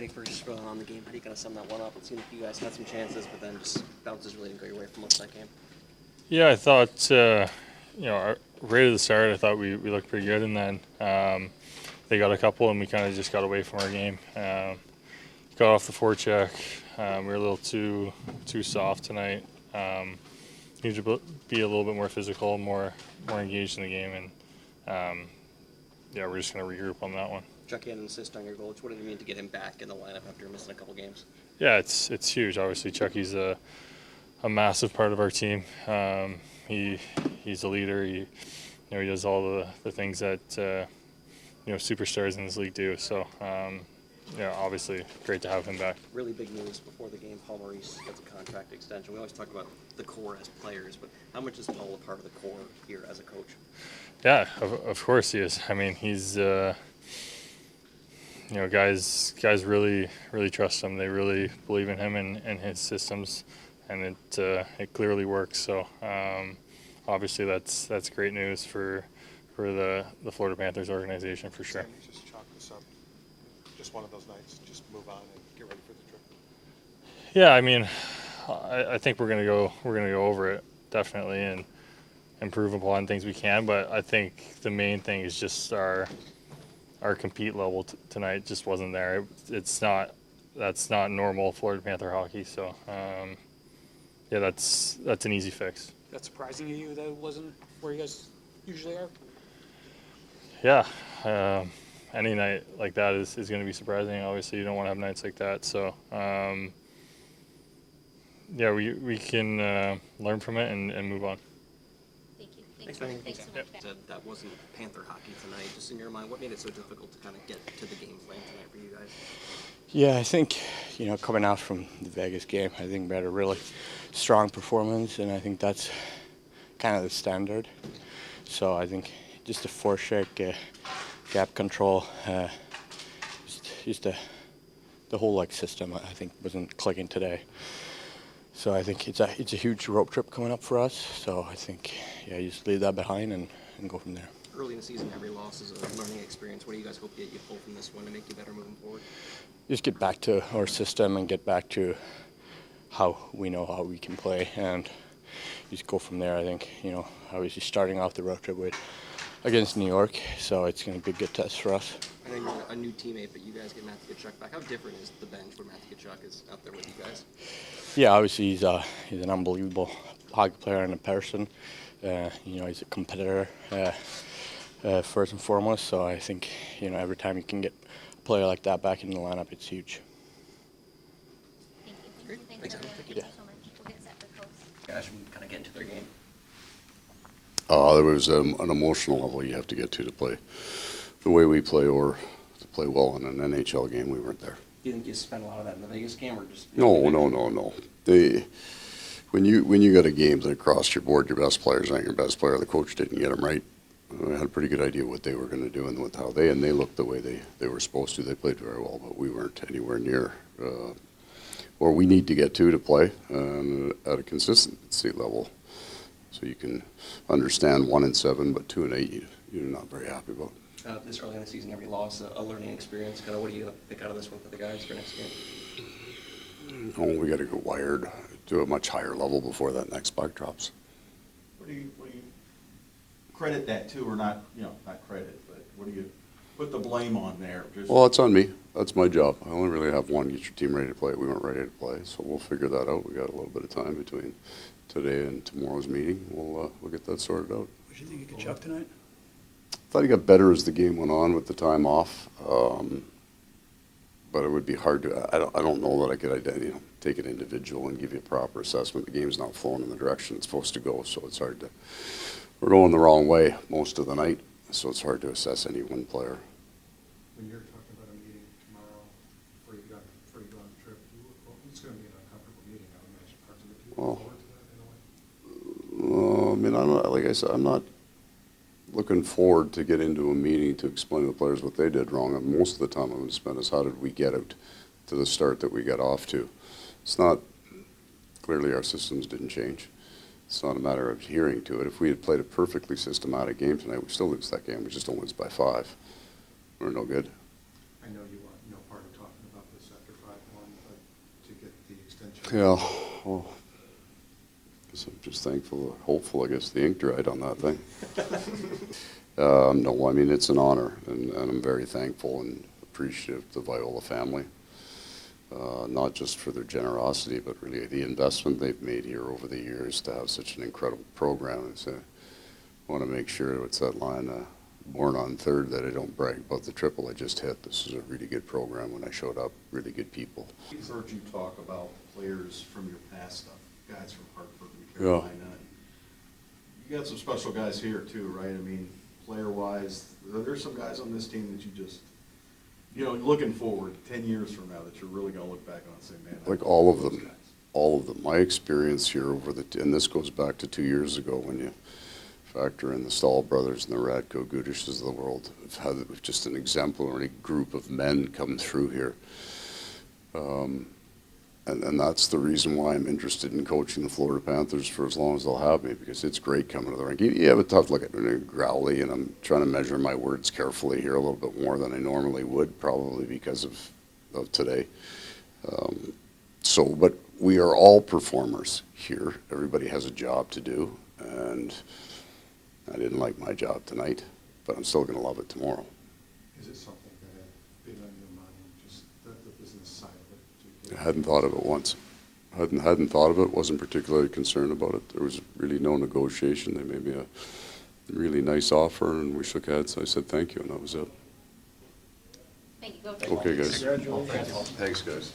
any first on the game? How do you kind of sum that one up? It seemed like you guys had some chances, but then just bounces really didn't go your way for most of that game. Yeah, I thought, right at the start, I thought we looked pretty good, and then they got a couple, and we kind of just got away from our game. Got off the forecheck. We were a little too soft tonight. Need to be a little bit more physical, more engaged in the game, and we're just going to regroup on that one. Chuck had an assist on your goal. What did it mean to get him back in the lineup after missing a couple games? Yeah, it's huge. Obviously, Chucky's a massive part of our team. He's a leader. He does all the things that superstars in this league do. So obviously great to have him back. Really big news before the game. Maurice gets a contract extension. We always talk about the core as players, but how much is Paul a part of the core here as a coach? Yeah, of course he is. I mean, he's guys really trust him. They really believe in him and his systems, and it clearly works. So obviously that's great news for the Florida Panthers organization for sure. Just chalk this up. Just one of those nights. Just move on and get ready for the trip. Yeah, I mean, I think we're gonna go over it definitely and improve upon things we can. But I think the main thing is just our compete level tonight just wasn't there. That's not normal Florida Panther hockey. So that's an easy fix. That's surprising to you that it wasn't where you guys usually are? Yeah, any night like that is going to be surprising. Obviously, you don't want to have nights like that. So we can learn from it and move on. Thanks so much. That wasn't Panther hockey tonight. Just in your mind, what made it so difficult to kind of get to the game plan tonight for you guys? Yeah, I think, coming out from the Vegas game, I think we had a really strong performance, and I think that's kind of the standard. So I think just the forecheck, gap control, just the whole system, I think, wasn't clicking today. So I think it's a huge road trip coming up for us. So I think, you just leave that behind and go from there. Early in the season, every loss is a learning experience. What do you guys hope that you pull from this one to make you better moving forward? Just get back to our system and get back to how we know how we can play, and just go from there. I think, obviously starting off the road trip against New York, so it's going to be a good test for us. I know you're a new teammate, but you guys get Matthew Tkachuk back. How different is the bench when Matthew Tkachuk is out there with you guys? Yeah, obviously he's an unbelievable hockey player and a person. He's a competitor first and foremost. So I think every time you can get a player like that back in the lineup, it's huge. Great. Thanks so much. We'll get set for close. Guys, we kind of get into their game. There was an emotional level you have to get to play the way we play, or to play well in an NHL game. We weren't there. Do you think you spent a lot of that in the Vegas game, or just? No. When you got a game that crossed your board, your best players aren't your best player. The coach didn't get them right. I had a pretty good idea what they were going to do and with how they looked the way they were supposed to. They played very well, but we weren't anywhere near where we need to get to play at a consistency level. So you can understand 1-7, but 2-8, you're not very happy about. This early in the season, every loss, a learning experience. Kind of, what do you pick out of this one for the guys for next game? We got to go wired to a much higher level before that next puck drops. What do you credit that to, or not? Not credit, but what do you put the blame on there? Well, it's on me. That's my job. I only really have one. Get your team ready to play. We weren't ready to play, so we'll figure that out. We got a little bit of time between today and tomorrow's meeting. We'll get that sorted out. What do you think of Tkachuk tonight? I thought he got better as the game went on with the time off, but it would be hard to. I don't know that I could take an individual and give you a proper assessment. The game's not flowing in the direction it's supposed to go, so it's hard to. We're going the wrong way most of the night, so it's hard to assess any one player. When you're talking about a meeting tomorrow before you go on the trip, it's going to be an uncomfortable meeting. I would imagine parts of the team look forward to that in a way. I mean, I'm not, like I said, I'm not looking forward to get into a meeting to explain to the players what they did wrong. And most of the time I'm going to spend is how did we get out to the start that we got off to. It's not, clearly our systems didn't change. It's not a matter of adhering to it. If we had played a perfectly systematic game tonight, we still lose that game. We just don't lose by 5. We're no good. I know you want no part of talking about this Yeah, well, guess I'm just thankful, hopeful, I guess the ink dried on that thing. No, I mean, it's an honor, and I'm very thankful and appreciative of the Viola family. Not just for their generosity, but really the investment they've made here over the years to have such an incredible program. I want to make sure it's that line, born on third, that I don't brag about the triple I just hit. This is a really good program when I showed up, really good people. We've heard you talk about players from your past stuff, guys from Hartford and Yeah. Carolina. You got some special guys here too, right? I mean, player-wise, there's some guys on this team that you just, you know, looking forward 10 years from now that you're really going to look back on and say, man. Like all of them, all of them. My experience here and this goes back to 2 years ago when you factor in the Stahl brothers and the Radko Gudishes of the world, have had just an exemplary group of men come through here. And that's the reason why I'm interested in coaching the Florida Panthers for as long as they'll have me, because it's great coming to the rink. You have a tough look at growly, and I'm trying to measure my words carefully here a little bit more than I normally would, probably because of today. But we are all performers here. Everybody has a job to do, and I didn't like my job tonight, but I'm still going to love it tomorrow. Is it something that had been on your mind, just the business side of it? I hadn't thought of it once. Hadn't thought of it, wasn't particularly concerned about it. There was really no negotiation. They made me a really nice offer, and we shook hands. I said thank you, and that was it. Thank you. Go. Okay, guys. Congratulations. Thanks, guys.